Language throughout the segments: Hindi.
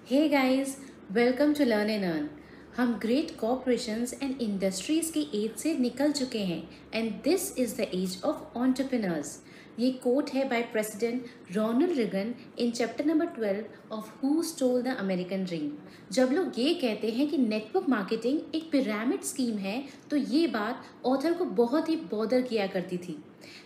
Hey guys, welcome to learn and earn. हम ग्रेट कॉर्पोरेशंस एंड इंडस्ट्रीज की एज से निकल चुके हैं and this is the age of entrepreneurs. ये कोट है by president Ronald Reagan in chapter number 12 of who stole the American dream. जब लोग ये कहते हैं कि नेटवर्क मार्केटिंग एक पिरामिड स्कीम है तो ये बात ऑथर को बहुत ही बॉदर किया करती थी।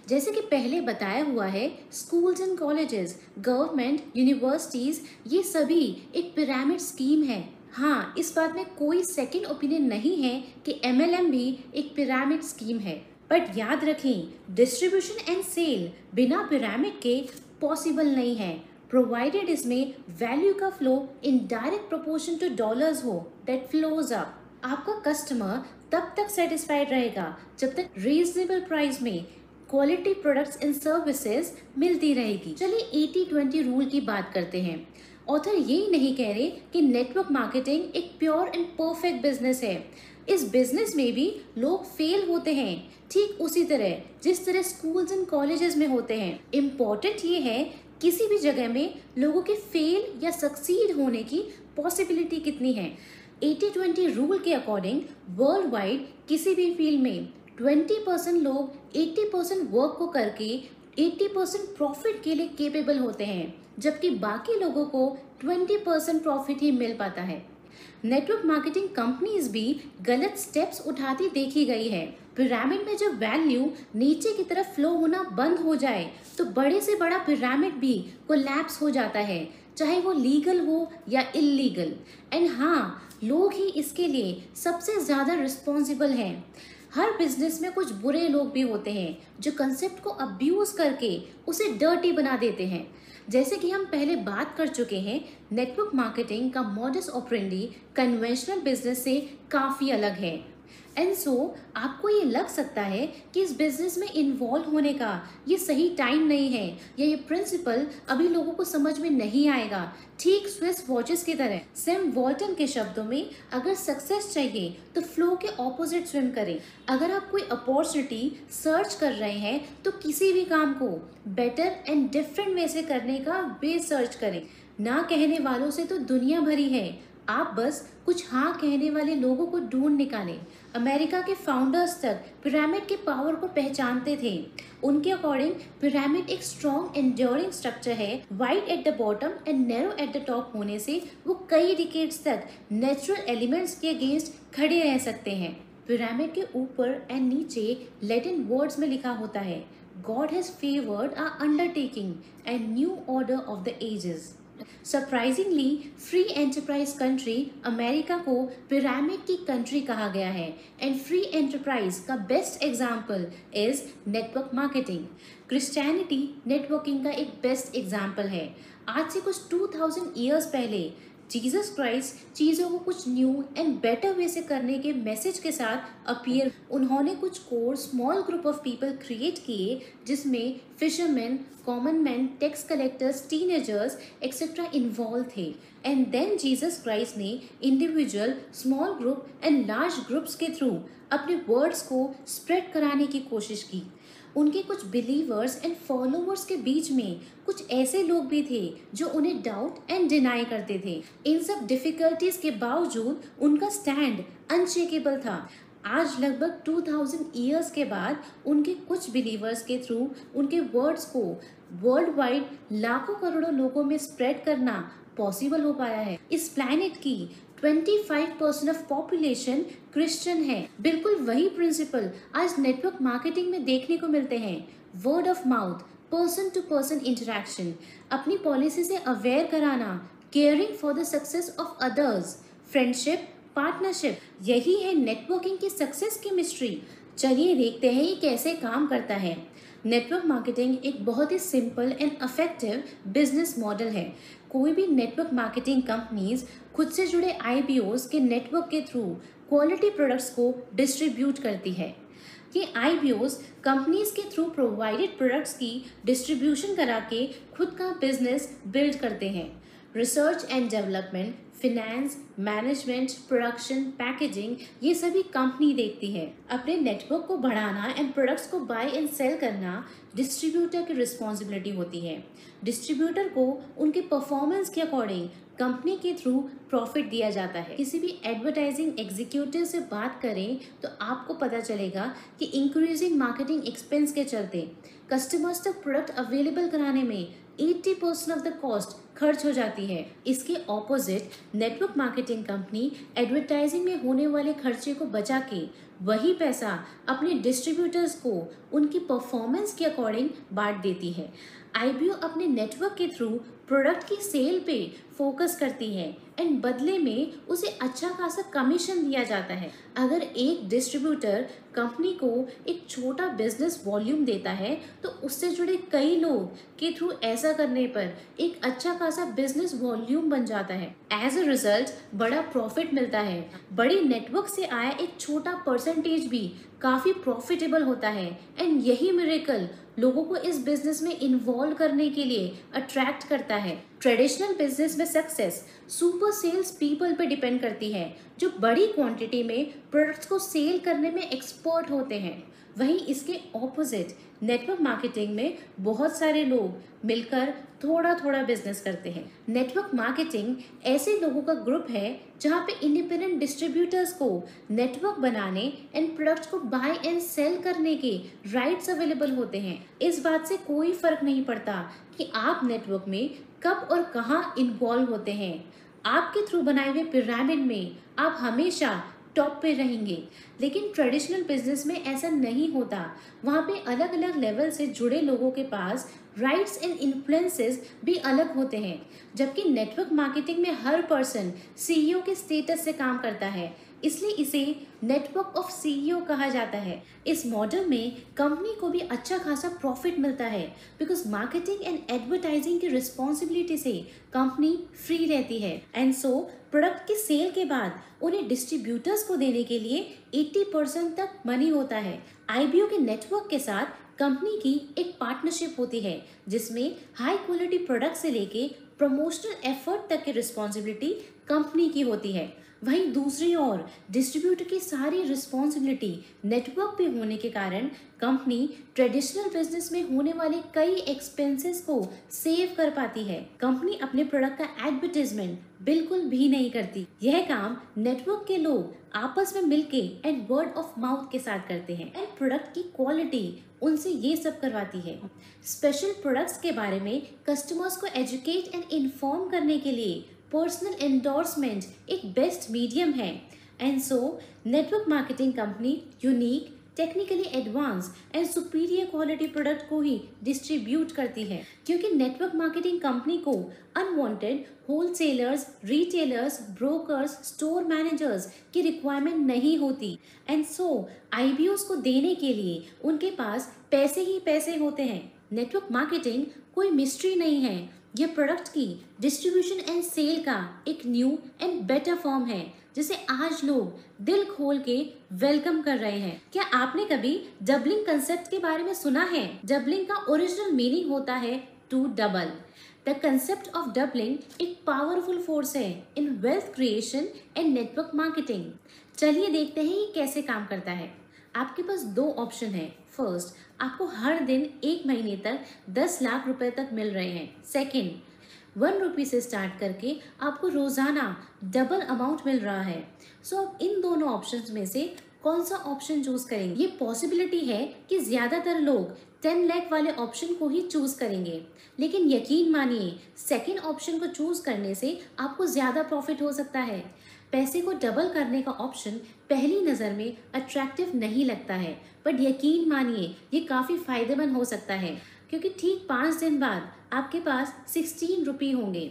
जैसे कि पहले बताया हुआ है, schools and colleges, government, universities, ये सभी एक पिरामिड स्कीम है। हाँ, इस बात में कोई सेकंड ओपिनियन नहीं है कि एमएलएम भी एक पिरामिड स्कीम है। बट याद रखें, डिस्ट्रीब्यूशन एंड सेल बिना पिरामिड के पॉसिबल नहीं है, प्रोवाइडेड इसमें वैल्यू का flow in direct proportion two dollars हो दैट फ्लोज अप। आपका कस्टमर तब तक सेटिस्फाइड रहेगा जब तक रीजनेबल प्राइस में क्वालिटी प्रोडक्ट्स एंड सर्विसेज मिलती रहेगी। चलिए 80-20 रूल की बात करते हैं। ऑथर यही नहीं कह रहे कि नेटवर्क मार्केटिंग एक प्योर एंड परफेक्ट बिजनेस है। इस बिजनेस में भी लोग फेल होते हैं, ठीक उसी तरह जिस तरह स्कूल्स एंड कॉलेजेस में होते हैं। इम्पोर्टेंट ये है किसी भी जगह में लोगों के फेल या सक्सीड होने की पॉसिबिलिटी कितनी है। 80-20 रूल के अकॉर्डिंग वर्ल्ड वाइड किसी भी फील्ड में 20% लोग 80% वर्क को करके 80% प्रॉफिट के लिए केपेबल होते हैं, जबकि बाकी लोगों को 20% प्रॉफिट ही मिल पाता है। नेटवर्क मार्केटिंग कंपनीज भी गलत स्टेप्स उठाती देखी गई है। पिरामिड में जब वैल्यू नीचे की तरफ फ्लो होना बंद हो जाए तो बड़े से बड़ा पिरामिड भी कोलैप्स हो जाता है, चाहे वो लीगल हो या इल्लीगल। एंड हाँ, लोग ही इसके लिए सबसे ज्यादा रिस्पॉन्सिबल हैं। हर बिजनेस में कुछ बुरे लोग भी होते हैं जो कंसेप्ट को अब्यूज करके उसे डर्टी बना देते हैं। जैसे कि हम पहले बात कर चुके हैं, नेटवर्क मार्केटिंग का मॉडस ऑपरेंडी कन्वेंशनल बिजनेस से काफ़ी अलग है। एंड सो आपको ये लग सकता है कि इस बिजनेस में इन्वॉल्व होने का ये सही टाइम नहीं है या ये प्रिंसिपल अभी लोगों को समझ में नहीं आएगा। ठीक स्विस वॉचेस की तरह सैम वॉल्टन के शब्दों में, अगर सक्सेस चाहिए तो फ्लो के ऑपोजिट स्विम करें। अगर आप कोई अपॉर्चुनिटी सर्च कर रहे हैं तो किसी भी काम को बेटर एंड डिफरेंट वे से करने का वे सर्च करें। ना कहने वालों से तो दुनिया भरी है, आप बस कुछ हाँ कहने वाले लोगों को ढूंढ निकालें। अमेरिका के फाउंडर्स तक पिरामिड के पावर को पहचानते थे। उनके अकॉर्डिंग पिरामिड एक स्ट्रॉन्ग एंड्योरिंग स्ट्रक्चर है। Wide at the bottom and narrow at the top होने से वो कई डिकेड्स तक नेचुरल एलिमेंट्स के अगेंस्ट खड़े रह सकते हैं। पिरामिड के ऊपर एंड नीचे लैटिन वर्ड्स में लिखा होता है, God has favoured our undertaking and new order of the ages. Surprisingly free enterprise country America को पिरामिड की कंट्री कहा गया है एंड फ्री एंटरप्राइज का best example is network marketing. Christianity networking का एक बेस्ट एग्जाम्पल है। आज से कुछ 2000 ईयर्स पहले जीसस क्राइस्ट चीज़ों को कुछ न्यू एंड बेटर वे से करने के मैसेज के साथ अपीयर। उन्होंने कुछ core small group of people create किए जिसमें fisherman, common man, tax collectors, teenagers etcetera involve थे। एंड देन जीसस क्राइस्ट ने individual, small group and large groups के थ्रू अपने वर्ड्स को स्प्रेड कराने की कोशिश की। उनके कुछ बिलीवर्स एंड फॉलोवर्स के बीच में कुछ ऐसे लोग भी थे जो उन्हें डाउट एंड डिनाई करते थे। इन सब डिफिकल्टीज के बावजूद उनका स्टैंड अनशेकेबल था। आज लगभग 2000 ईयर्स के बाद उनके कुछ बिलीवर्स के थ्रू उनके वर्ड्स को वर्ल्ड वाइड लाखों करोड़ों लोगों में स्प्रेड करना पॉसिबल हो पाया है। इस प्लैनेट की 25% ऑफ पॉपुलेशन क्रिश्चियन है। बिल्कुल वही प्रिंसिपल आज नेटवर्क मार्केटिंग में देखने को मिलते हैं। Word of mouth, person to person interaction, अपनी पॉलिसी से अवेयर कराना, caring for the success of others, friendship, partnership, यही है नेटवर्किंग की सक्सेस की मिस्ट्री। चलिए देखते हैं ये कैसे काम करता है। नेटवर्क मार्केटिंग एक बहुत ही simple and effective business model है। कोई भी नेटवर्क मार्केटिंग कंपनीज खुद से जुड़े आईपीओज के नेटवर्क के थ्रू क्वालिटी प्रोडक्ट्स को डिस्ट्रीब्यूट करती है। ये आईपीओज कंपनीज के थ्रू प्रोवाइडेड प्रोडक्ट्स की डिस्ट्रीब्यूशन करा के खुद का बिजनेस बिल्ड करते हैं। Research and development, finance, management, production, packaging, ये सभी कंपनी देखती है। अपने नेटवर्क को बढ़ाना एंड प्रोडक्ट्स को बाय एंड सेल करना डिस्ट्रीब्यूटर की रिस्पॉन्सिबिलिटी होती है। डिस्ट्रीब्यूटर को उनके परफॉर्मेंस के अकॉर्डिंग कंपनी के थ्रू प्रॉफिट दिया जाता है। किसी भी एडवर्टाइजिंग एग्जीक्यूटिव से बात करें तो आपको पता चलेगा कि इंक्रीजिंग मार्केटिंग एक्सपेंस के चलते कस्टमर्स तक प्रोडक्ट अवेलेबल कराने में 80% ऑफ द कॉस्ट खर्च हो जाती है। इसके opposite network marketing company advertising में होने वाले खर्चे को बचा के वही पैसा अपने डिस्ट्रीब्यूटर्स को उनकी परफॉर्मेंस के अकॉर्डिंग बांट देती है। आईबीओ अपने नेटवर्क के थ्रू प्रोडक्ट की सेल पे फोकस करती है एंड बदले में उसे अच्छा खासा कमीशन दिया जाता है। अगर एक डिस्ट्रीब्यूटर कंपनी को एक छोटा बिजनेस वॉल्यूम देता है तो उससे जुड़े कई लोग के थ्रू ऐसा करने पर एक अच्छा खासा बिजनेस वॉल्यूम बन जाता है। एज अ रिजल्ट बड़ा प्रॉफिट मिलता है। बड़ी नेटवर्क से आया एक छोटा परसेंटेज भी काफी प्रॉफिटेबल होता है एंड यही मिरेकल लोगों को इस बिजनेस में इन्वॉल्व करने के लिए अट्रैक्ट करता है। ट्रेडिशनल बिजनेस में सक्सेस सुपर सेल्स पीपल पे डिपेंड करती है जो बड़ी क्वांटिटी में प्रोडक्ट्स को सेल करने में एक्सपर्ट होते हैं। वहीं इसके ऑपोजिट नेटवर्क मार्केटिंग में बहुत सारे लोग मिलकर थोड़ा थोड़ा बिजनेस करते हैं। नेटवर्क मार्केटिंग ऐसे लोगों का ग्रुप है जहां पे इंडिपेंडेंट डिस्ट्रीब्यूटर्स को नेटवर्क बनाने एंड प्रोडक्ट्स को बाय एंड सेल करने के राइट्स अवेलेबल होते हैं। इस बात से कोई फर्क नहीं पड़ता कि आप नेटवर्क में कब और कहां इन्वॉल्व होते हैं। आपके थ्रू बनाए हुए पिरामिड में आप हमेशा टॉप पे रहेंगे। लेकिन ट्रेडिशनल बिजनेस में ऐसा नहीं होता। वहाँ पे अलग अलग लेवल से जुड़े लोगों के पास राइट्स एंड इन्फ्लुएंसेस भी अलग होते हैं। जबकि नेटवर्क मार्केटिंग में हर पर्सन सीईओ के स्टेटस से काम करता है, इसलिए इसे नेटवर्क ऑफ सीईओ कहा जाता है। इस मॉडल में कंपनी को भी अच्छा खासा प्रॉफिट मिलता है बिकॉज मार्केटिंग एंड एडवर्टाइजिंग की रिस्पॉन्सिबिलिटी से कंपनी फ्री रहती है एंड सो प्रोडक्ट की सेल के बाद उन्हें डिस्ट्रीब्यूटर्स को देने के लिए 80% तक मनी होता है। आईबीओ के नेटवर्क के साथ कंपनी की एक पार्टनरशिप होती है जिसमें हाई क्वालिटी प्रोडक्ट से लेके प्रमोशनल एफर्ट तक की रिस्पॉन्सिबिलिटी कंपनी की होती है। वहीं दूसरी ओर डिस्ट्रीब्यूटर की सारी रिस्पॉन्सिबिलिटी नेटवर्क पे होने के कारण कंपनी ट्रेडिशनल बिजनेस में होने वाले कई एक्सपेंसेस को सेव कर पाती है। कंपनी अपने प्रोडक्ट का एडवर्टाइजमेंट बिल्कुल भी नहीं करती। यह काम नेटवर्क के लोग आपस में मिलके एंड वर्ड ऑफ माउथ के साथ करते हैं एंड प्रोडक्ट की क्वालिटी उनसे ये सब करवाती है। स्पेशल प्रोडक्ट्स के बारे में कस्टमर्स को एजुकेट एंड इन्फॉर्म करने के लिए पर्सनल एंडोर्समेंट एक बेस्ट मीडियम है and so network marketing company unique, technically advance and superior quality product को ही डिस्ट्रीब्यूट करती है क्योंकि नेटवर्क मार्केटिंग कंपनी को unwanted wholesalers, retailers, brokers, store managers की रिक्वायरमेंट नहीं होती एंड सो आईबीओस को देने के लिए उनके पास पैसे ही पैसे होते हैं। नेटवर्क मार्केटिंग कोई मिस्ट्री नहीं है, यह प्रोडक्ट की डिस्ट्रीब्यूशन एंड सेल का एक न्यू एंड बेटर फॉर्म है जिसे आज लोग दिल खोल के वेलकम कर रहे हैं। क्या आपने कभी डबलिंग कंसेप्ट के बारे में सुना है? डबलिंग का ओरिजिनल मीनिंग होता है to double. The concept of doubling एक पावरफुल फोर्स है in wealth creation and network marketing. चलिए देखते हैं ये कैसे काम करता है। आपके पास दो ऑप्शन है। फर्स्ट, आपको हर दिन 1 महीने तक 10 लाख रुपए तक मिल रहे हैं। सेकंड, 1 रुपये से स्टार्ट करके आपको रोजाना डबल अमाउंट मिल रहा है। सो आप इन दोनों ऑप्शंस में से कौन सा ऑप्शन चूज करेंगे? ये पॉसिबिलिटी है कि ज्यादातर लोग 10 लाख वाले ऑप्शन को ही चूज करेंगे, लेकिन यकीन मानिए सेकंड ऑप्शन को चूज करने से आपको ज्यादा प्रॉफिट हो सकता है। पैसे को डबल करने का ऑप्शन पहली नज़र में अट्रैक्टिव नहीं लगता है, बट यकीन मानिए ये काफ़ी फायदेमंद हो सकता है क्योंकि ठीक 5 दिन बाद आपके पास 16 रुपये होंगे।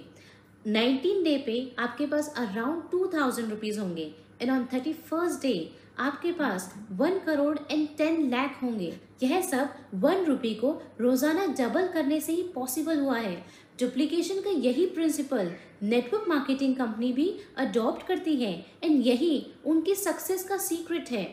19 डे पे आपके पास अराउंड 2000 रुपीज़ होंगे एंड ऑन 31st डे आपके पास 1 करोड़ एंड 10 लाख होंगे। यह सब 1 रुपये को रोजाना डबल करने से ही पॉसिबल हुआ है। डुप्लीकेशन का यही प्रिंसिपल नेटवर्क मार्केटिंग कंपनी भी अडॉप्ट करती है एंड यही उनकी सक्सेस का सीक्रेट है।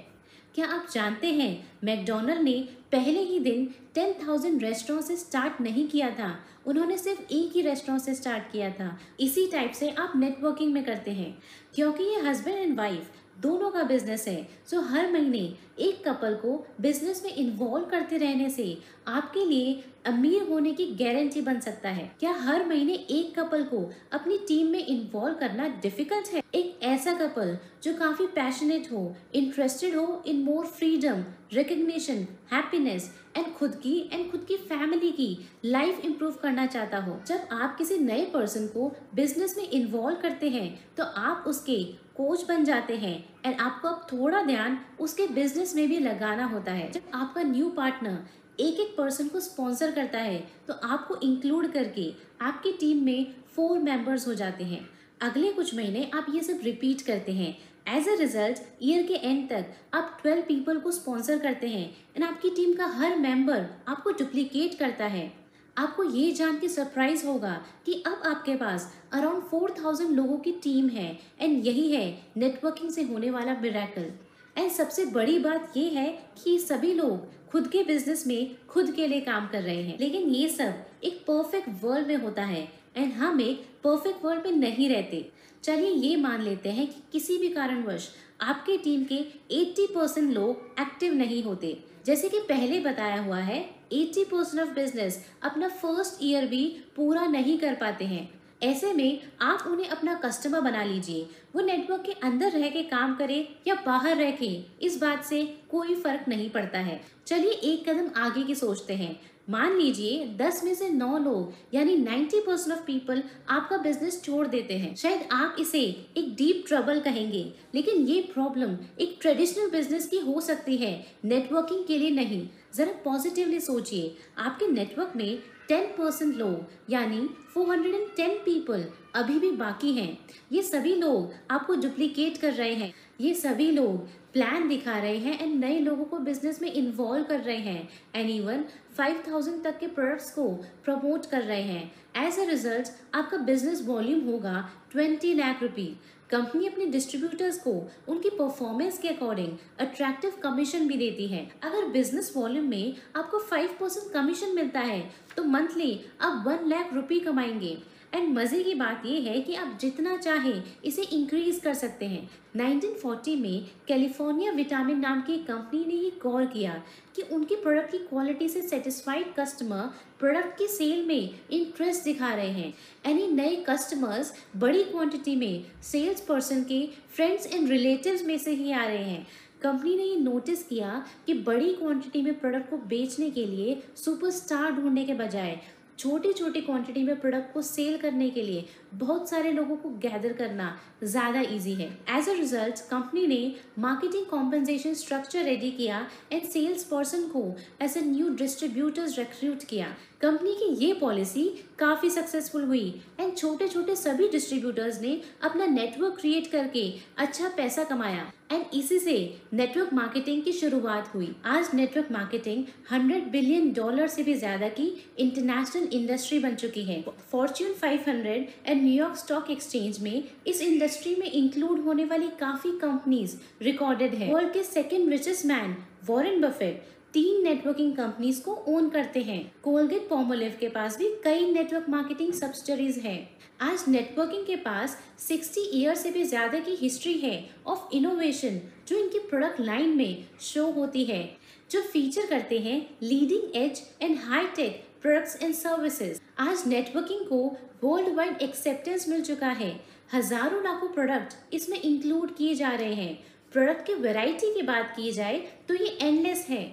क्या आप जानते हैं मैकडॉनल्ड ने पहले ही दिन 10,000 रेस्टोरेंट से स्टार्ट नहीं किया था, उन्होंने सिर्फ एक ही रेस्टोरेंट से स्टार्ट किया था। इसी टाइप से आप नेटवर्किंग में करते हैं, क्योंकि ये हस्बैंड एंड वाइफ दोनों का बिजनेस है। सो हर महीने एक कपल को बिजनेस में इन्वॉल्व करते रहने से आपके लिए अमीर होने की गारंटी बन सकता है। क्या हर महीने एक कपल को अपनी टीम में इन्वॉल्व करना डिफिकल्ट है? एक ऐसा कपल जो काफी पैशनेट हो, इंटरेस्टेड हो in more freedom, recognition, happiness and खुद की फैमिली की लाइफ इंप्रूव करना चाहता हो। जब आप किसी नए पर्सन को बिजनेस में इन्वॉल्व करते हैं तो आप उसके कोच बन जाते हैं एंड आपको अब थोड़ा ध्यान उसके बिजनेस में भी लगाना होता है। जब आपका न्यू पार्टनर एक एक पर्सन को स्पॉन्सर करता है तो आपको इंक्लूड करके आपकी टीम में 4 मेंबर्स हो जाते हैं। अगले कुछ महीने आप ये सब रिपीट करते हैं। एज अ रिजल्ट ईयर के एंड तक आप 12 पीपल को स्पॉन्सर करते हैं एंड आपकी टीम का हर मेंबर आपको डुप्लीकेट करता है। आपको ये जान के सरप्राइज होगा कि अब आपके पास अराउंड 4,000 लोगों की टीम है एंड यही है नेटवर्किंग से होने वाला मिरेकल। एंड सबसे बड़ी बात ये है कि सभी लोग खुद के बिजनेस में खुद के लिए काम कर रहे हैं, लेकिन ये सब एक परफेक्ट वर्ल्ड में होता है एंड हम एक परफेक्ट वर्ल्ड में नहीं रहते। चलिए ये मान लेते हैं कि किसी भी कारणवश आपके टीम के 80% लोग एक्टिव नहीं होते। जैसे कि पहले बताया हुआ है, 80% ऑफ बिजनेस अपना फर्स्ट ईयर भी पूरा नहीं कर पाते हैं। ऐसे में आप उन्हें अपना कस्टमर बना लीजिए। वो नेटवर्क के अंदर रह के काम करे या बाहर रह के, इस बात से कोई फर्क नहीं पड़ता है। चलिए एक कदम आगे की सोचते हैं। मान लीजिए 10 में से 9 लोग यानी 90% ऑफ पीपल आपका बिजनेस छोड़ देते हैं। शायद आप इसे एक डीप ट्रबल कहेंगे, लेकिन ये प्रॉब्लम एक ट्रेडिशनल बिजनेस की हो सकती है, नेटवर्किंग के लिए नहीं। जरा पॉजिटिवली सोचिए, आपके नेटवर्क में 10% लोग यानी 410 पीपल अभी भी बाकी हैं। ये सभी लोग आपको डुप्लीकेट कर रहे हैं, ये सभी लोग प्लान दिखा रहे हैं एंड नए लोगों को बिजनेस में इन्वॉल्व कर रहे हैं एंड इवन 5,000 तक के प्रोडक्ट्स को प्रमोट कर रहे हैं। एज अ रिजल्ट आपका बिजनेस वॉल्यूम होगा 20 लाख रुपये। कंपनी अपने डिस्ट्रीब्यूटर्स को उनकी परफॉर्मेंस के अकॉर्डिंग अट्रैक्टिव कमीशन भी देती है। अगर बिजनेस वॉल्यूम में आपको 5% कमीशन मिलता है तो मंथली आप 1 लाख रुपये कमाएंगे। एंड मजे की बात यह है कि आप जितना चाहें इसे इंक्रीज कर सकते हैं। 1940 में कैलिफोर्निया विटामिन नाम की कंपनी ने ये गौर किया कि उनकी प्रोडक्ट की क्वालिटी से सेटिस्फाइड कस्टमर प्रोडक्ट की सेल में इंटरेस्ट दिखा रहे हैं। यानी नए कस्टमर्स बड़ी क्वांटिटी में सेल्स पर्सन के फ्रेंड्स एंड रिलेटिव्स में से ही आ रहे हैं। कंपनी ने ये नोटिस किया कि बड़ी क्वांटिटी में प्रोडक्ट को बेचने के लिए सुपरस्टार ढूंढने के बजाय छोटी छोटी क्वांटिटी में प्रोडक्ट को सेल करने के लिए बहुत सारे लोगों को गैदर करना ज़्यादा इजी है। एज अ रिजल्ट कंपनी ने मार्केटिंग कॉम्पेंसेशन स्ट्रक्चर रेडी किया एंड सेल्स पर्सन को as a new distributors recruit किया। कंपनी की ये पॉलिसी काफ़ी सक्सेसफुल हुई एंड छोटे छोटे सभी डिस्ट्रीब्यूटर्स ने अपना नेटवर्क क्रिएट करके अच्छा पैसा कमाया एंड इसी से नेटवर्क मार्केटिंग की शुरुआत हुई। आज नेटवर्क मार्केटिंग $100 बिलियन से भी ज़्यादा की इंटरनेशनल इंडस्ट्री बन चुकी है। Fortune 500 and New York stock exchange में इस इंडस्ट्री में इंक्लूड होने वाली काफ़ी कंपनीज रिकॉर्डेड है। वर्ल्ड के second richest man Warren Buffett 3 networking companies को ओन करते हैं। कोलगेट पॉमोलिव के पास भी कई नेटवर्क मार्केटिंग सब्सिडरीज हैं। आज नेटवर्किंग के पास 60 ईयर से भी ज़्यादा की हिस्ट्री है ऑफ इनोवेशन जो इनकी प्रोडक्ट लाइन में शो होती है, जो फीचर करते हैं leading edge and high tech products and services. आज नेटवर्किंग को वर्ल्ड वाइड एक्सेप्टेंस मिल चुका है। हजारों लाखों प्रोडक्ट इसमें इंक्लूड किए जा रहे हैं। प्रोडक्ट की वैरायटी की बात की जाए तो ये एंडलेस है।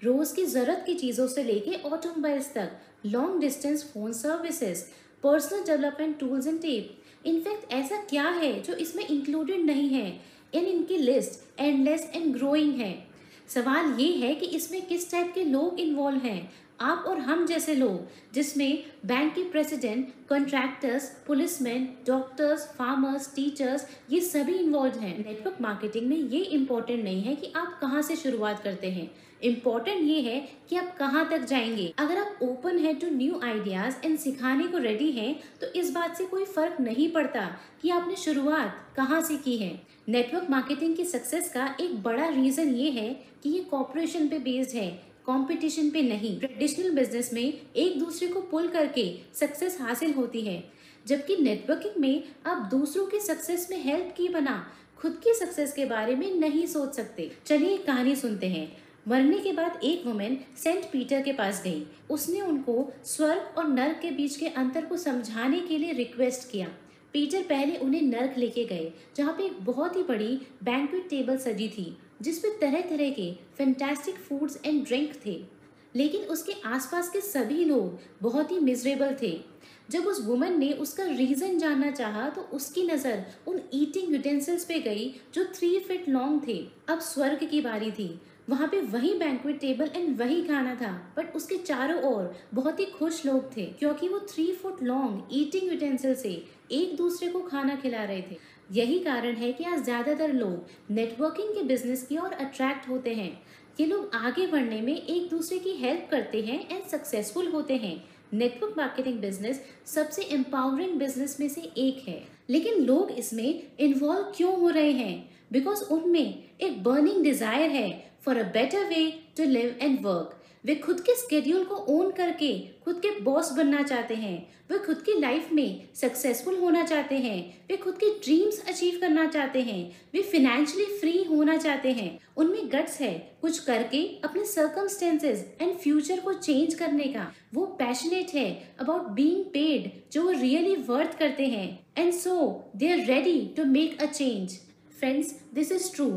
रोज की जरूरत की चीज़ों से लेके ऑटोमोबाइल्स तक, long distance phone services, personal development tools and tip. In fact ऐसा क्या है जो इसमें इंक्लूडेड नहीं है? इनकी लिस्ट एंडलेस एंड ग्रोइंग है। सवाल ये है कि इसमें किस टाइप के लोग इन्वॉल्व हैं। आप और हम जैसे लोग, जिसमें बैंक के president, contractors, policeman, doctors, farmers, teachers, ये सभी इन्वॉल्व हैं। नेटवर्क मार्केटिंग में ये इम्पोर्टेंट नहीं है कि आप कहाँ से शुरुआत करते हैं, इम्पोर्टेंट ये है कि आप कहाँ तक जाएंगे। अगर आप ओपन है टू न्यू आइडियाज एंड सिखाने को रेडी हैं तो इस बात से कोई फर्क नहीं पड़ता कि आपने शुरुआत कहाँ से की है। नेटवर्क मार्केटिंग की सक्सेस का एक बड़ा रीजन ये है कि ये कॉर्पोरेशन पे बेस्ड है। कंपटीशन पे नहीं। ट्रेडिशनल बिजनेस में एक दूसरे को पुल करके सक्सेस हासिल होती है, जबकि नेटवर्किंग में आप दूसरों की सक्सेस में हेल्प किए बिना खुद की सक्सेस के बारे में नहीं सोच सकते। चलिए एक कहानी सुनते हैं। मरने के बाद एक वुमेन सेंट पीटर के पास गई। उसने उनको स्वर्ग और नर्क के बीच के अंतर को समझाने के लिए रिक्वेस्ट किया। पीटर पहले उन्हें नर्क लेके गए, जहाँ पे एक बहुत ही बड़ी बैंक्वेट टेबल सजी थी, जिसपे तरह तरह के फैंटास्टिक फूड्स एंड ड्रिंक थे। लेकिन उसके आसपास के सभी लोग बहुत ही मिजरेबल थे। जब उस वुमन ने उसका रीजन जानना चाहा तो उसकी नजर उन ईटिंग यूटेंसिल्स पे गई जो 3 फीट लॉन्ग थे। अब स्वर्ग की बारी थी। वहाँ पे वही बैंक्वेट टेबल एंड वही खाना था, बट उसके चारों ओर बहुत ही खुश लोग थे, क्योंकि वो 3 फुट लॉन्ग ईटिंग यूटेंसिल से एक दूसरे को खाना खिला रहे थे। यही कारण है कि आज ज्यादातर लोग नेटवर्किंग के बिजनेस की ओर अट्रैक्ट होते हैं। ये लोग आगे बढ़ने में एक दूसरे की हेल्प करते हैं एंड सक्सेसफुल होते हैं। नेटवर्क मार्केटिंग बिजनेस सबसे एम्पावरिंग बिजनेस में से एक है, लेकिन लोग इसमें इन्वॉल्व क्यों हो रहे हैं? बिकॉज उनमें एक बर्निंग डिजायर है for a better way to live and work. वे खुद के स्केड्यूल को ओन करके खुद के बॉस बनना चाहते हैं। वे खुद की लाइफ में सक्सेसफुल होना चाहते हैं। वे खुद के ड्रीम्स अचीव करना चाहते हैं। वे फाइनेंशियली फ्री होना चाहते हैं। उनमें गट्स है कुछ करके अपने सर्कमस्टेंसेस एंड फ्यूचर को चेंज करने का। वो पैशनेट है अबाउट बीइंग पेड, जो वो रियली वर्थ करते हैं, and so they are ready to make a change. Friends, this is true.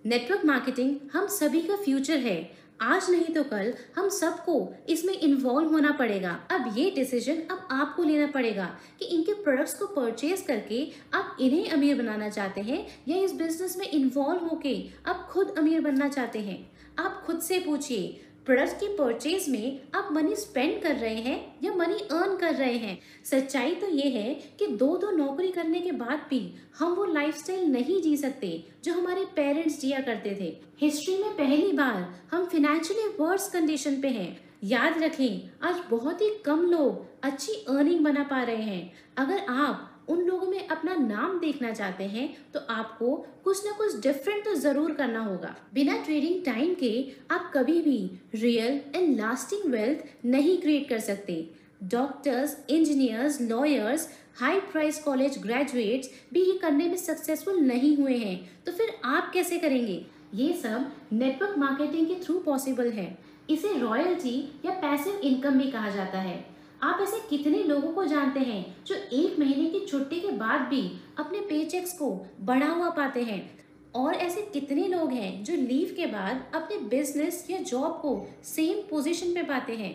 Network marketing हम सभी का फ्यूचर है। आज नहीं तो कल हम सबको इसमें इन्वॉल्व होना पड़ेगा। अब ये डिसीजन अब आपको लेना पड़ेगा कि इनके प्रोडक्ट्स को परचेज करके आप इन्हें अमीर बनाना चाहते हैं या इस बिजनेस में इन्वॉल्व होके आप खुद अमीर बनना चाहते हैं। आप खुद से पूछिए, प्रोडक्ट की परचेज में आप मनी स्पेंड कर रहे हैं या मनी अर्न कर रहे हैं? सच्चाई तो ये है कि दो नौकरी करने के बाद भी हम वो लाइफस्टाइल नहीं जी सकते जो हमारे पेरेंट्स जिया करते थे। हिस्ट्री में पहली बार हम फाइनेंशियली वर्स कंडीशन पे हैं। याद रखें, आज बहुत ही कम लोग अच्छी अर्निंग बना पा रहे हैं। अगर आप उन लोगों में अपना नाम देखना चाहते हैं तो आपको कुछ ना कुछ डिफरेंट तो जरूर करना होगा। बिना ट्रेडिंग टाइम के आप कभी भी रियल एंड लास्टिंग वेल्थ नहीं क्रिएट कर सकते। Doctors, engineers, lawyers, high price college graduates भी ये करने में सक्सेसफुल नहीं हुए हैं, तो फिर आप कैसे करेंगे? ये सब नेटवर्क मार्केटिंग के थ्रू पॉसिबल है। इसे रॉयल्टी या पैसिव इनकम भी कहा जाता है। आप ऐसे कितने लोगों को जानते हैं जो 1 महीने की छुट्टी के बाद भी अपने पेचेक्स को बढ़ा हुआ पाते हैं? और ऐसे कितने लोग हैं जो लीव के बाद अपने बिजनेस या जॉब को सेम पोजीशन पे पाते हैं?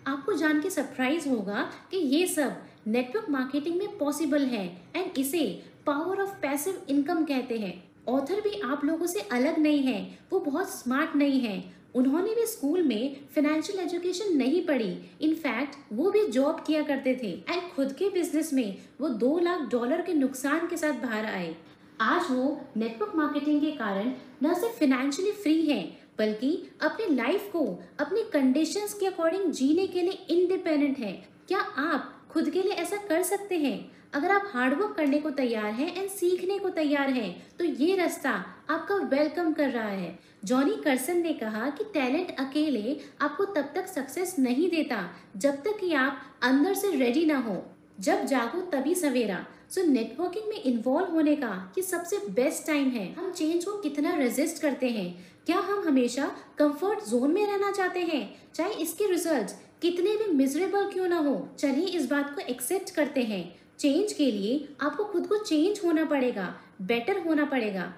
आपको जान के सरप्राइज होगा कि ये सब नेटवर्क मार्केटिंग में पॉसिबल है एंड इसे पावर ऑफ पैसिव इनकम कहते हैं। ऑथर भी आप लोगों से अलग नहीं है, वो बहुत स्मार्ट नहीं है। उन्होंने भी स्कूल में फाइनेंशियल एजुकेशन नहीं पढ़ी। इनफैक्ट वो भी जॉब किया करते थे एंड खुद के बिजनेस में वो $2 लाख के नुकसान के साथ बाहर आए। आज वो नेटवर्क मार्केटिंग के कारण न सिर्फ फाइनेंशियली फ्री हैं, बल्कि अपनी लाइफ को अपनी कंडीशंस के अकॉर्डिंग जीने के लिए इंडिपेंडेंट हैं। क्या आप खुद के लिए ऐसा कर सकते हैं? अगर आप हार्डवर्क करने को तैयार हैं एंड सीखने को तैयार हैं, तो ये रास्ता आपका वेलकम कर रहा है। जॉनी कर्सन ने कहा कि टैलेंट अकेले आपको तब तक सक्सेस नहीं देता जब तक कि आप अंदर से रेडी ना हो। जब जागो तभी सवेरा। सो नेटवर्किंग में इन्वॉल्व होने का ये सबसे बेस्ट टाइम है। हम चेंज को कितना रेजिस्ट करते हैं? क्या हम हमेशा कंफर्ट जोन में रहना चाहते हैं, चाहे इसके रिजल्ट्स कितने भी मिजरेबल क्यों ना हो? चलिए इस बात को एक्सेप्ट करते हैं। चेंज के लिए आपको खुद को चेंज होना पड़ेगा, बेटर होना पड़ेगा।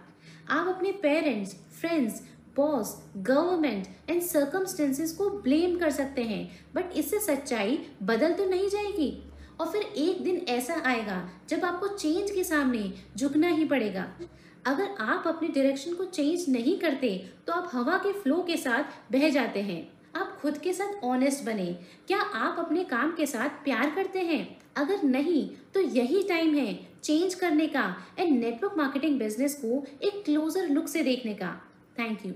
आप अपने parents, friends, boss, government and circumstances को ब्लेम कर सकते हैं, बट इससे सच्चाई बदल तो नहीं जाएगी। और फिर एक दिन ऐसा आएगा जब आपको चेंज के सामने झुकना ही पड़ेगा। अगर आप अपनी डायरेक्शन को चेंज नहीं करते तो आप हवा के फ्लो के साथ बह जाते हैं। आप खुद के साथ ऑनेस्ट बने। क्या आप अपने काम के साथ प्यार करते हैं? अगर नहीं, तो यही टाइम है चेंज करने का एंड नेटवर्क मार्केटिंग बिजनेस को एक क्लोजर लुक से देखने का। Thank you.